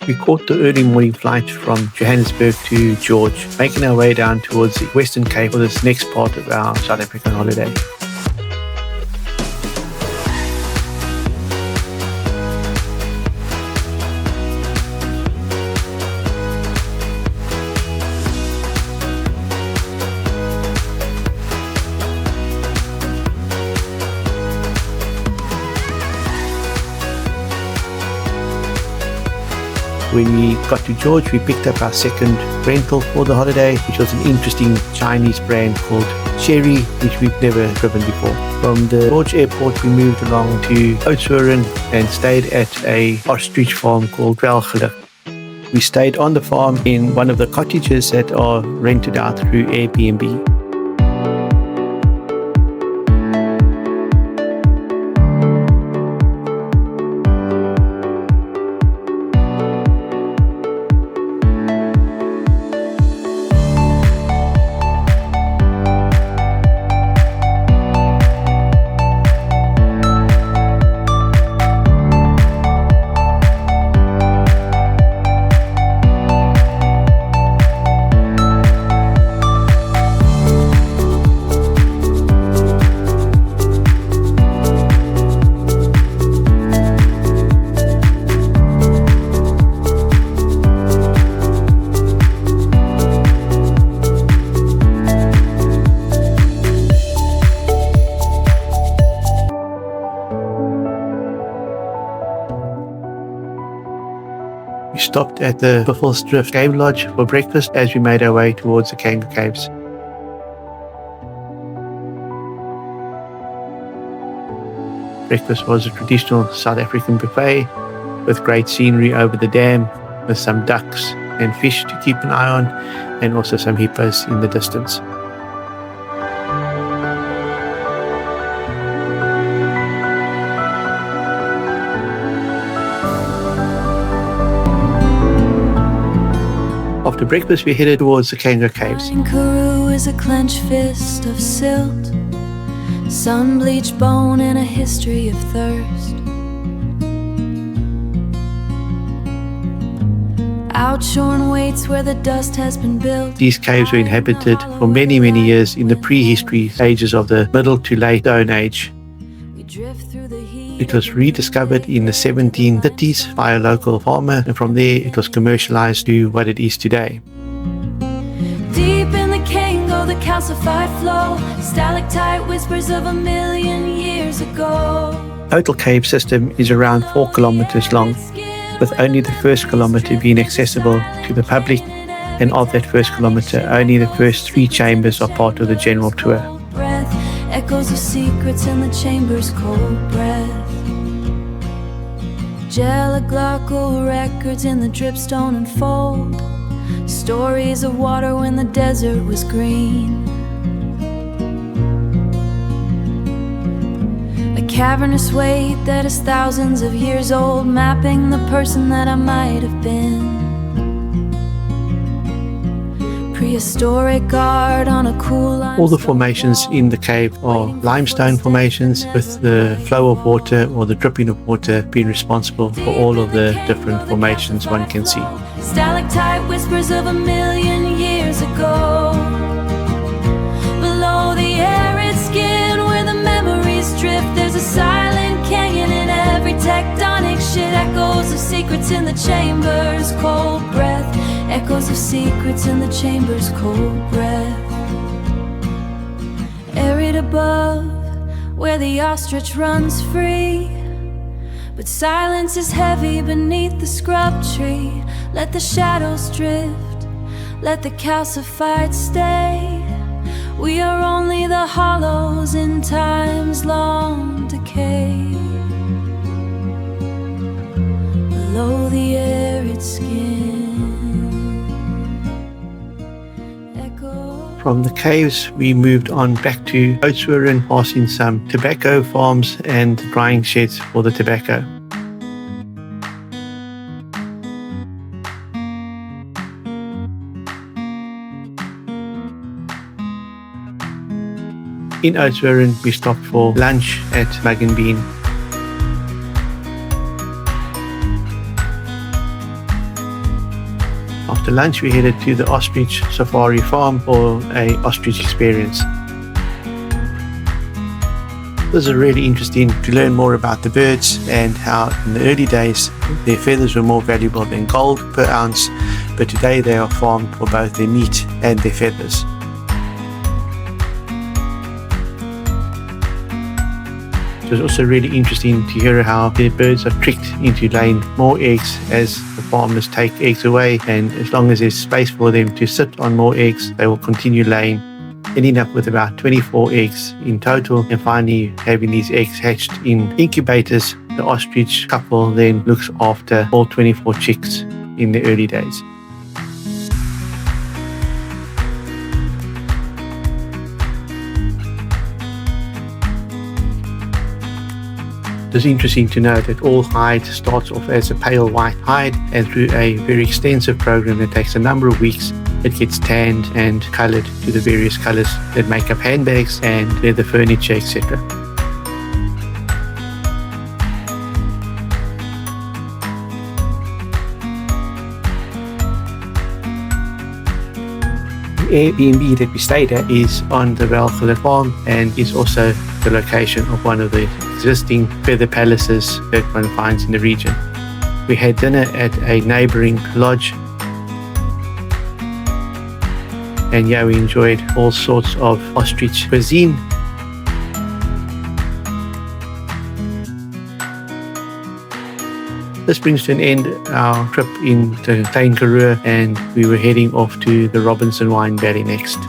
We caught the early morning flight from Johannesburg to George, making our way down towards the Western Cape for this next part of our South African holiday. When we got to George, we picked up our second rental for the holiday, which was an interesting Chinese brand called Cherry, which we've never driven before. From the George airport, we moved along to Oudtshoorn and stayed at a ostrich farm called Velgeluk. We stayed on the farm in one of the cottages that are rented out through Airbnb. We stopped at the Buffelsdrift Game Lodge for breakfast as we made our way towards the Kangaroo Caves. Breakfast was a traditional South African buffet with great scenery over the dam, with some ducks and fish to keep an eye on, and also some hippos in the distance. After breakfast, we headed towards the Klein Caves. Klein Karoo is a clenched fist of silt, sun-bleached bone and a history of thirst. Outshorn waits where the dust has been built. These caves were inhabited for many, many years in the prehistory stages of the Middle to Late Stone Age. It was rediscovered in the 1730s by a local farmer, and from there it was commercialized to what it is today. Deep in the Kango, the calcified flow, stalactite whispers of 1,000,000 years ago. Total cave system is around 4 kilometers long, with only the first kilometer being accessible to the public, and of that first kilometer, only the first 3 chambers are part of the general tour. Echoes of secrets in the chamber's cold breath. Jelliglocko records in the dripstone unfold, stories of water when the desert was green. A cavernous weight that is thousands of years old, mapping the person that I might have been. Prehistoric art on a cool limestone. All the formations in the cave are limestone formations, with the flow of water or the dripping of water being responsible for all of the different formations one can see. Stalactite whispers of 1,000,000 years ago. Below the arid skin where the memories drift, there's a silent canyon in every tectonic shit. Echoes of secrets in the chamber's cold breath. Echoes of secrets in the chamber's cold breath. Arid above, where the ostrich runs free, but silence is heavy beneath the scrub tree. Let the shadows drift, let the calcified stay. We are only the hollows in time's long decay. Below the arid skin. From the caves, we moved on back to Oudtshoorn, passing some tobacco farms and drying sheds for the tobacco. In Oudtshoorn, we stopped for lunch at Mug and Bean. After lunch, we headed to the ostrich safari farm for a ostrich experience. It was really interesting to learn more about the birds and how in the early days their feathers were more valuable than gold per ounce, but today they are farmed for both their meat and their feathers. It was also really interesting to hear how the birds are tricked into laying more eggs as the farmers take eggs away, and as long as there's space for them to sit on more eggs, they will continue laying, ending up with about 24 eggs in total, and finally having these eggs hatched in incubators. The ostrich couple then looks after all 24 chicks in the early days. It's interesting to know that all hide starts off as a pale white hide, and through a very extensive program that takes a number of weeks, it gets tanned and colored to the various colors that make up handbags and leather furniture, etc. The Airbnb that we stayed at is on the Valhalla farm and is also the location of one of the existing feather palaces that one finds in the region. We had dinner at a neighboring lodge, and yeah, we enjoyed all sorts of ostrich cuisine. This brings to an end our trip into Klein Karoo, and we were heading off to the Robertson Wine Valley next.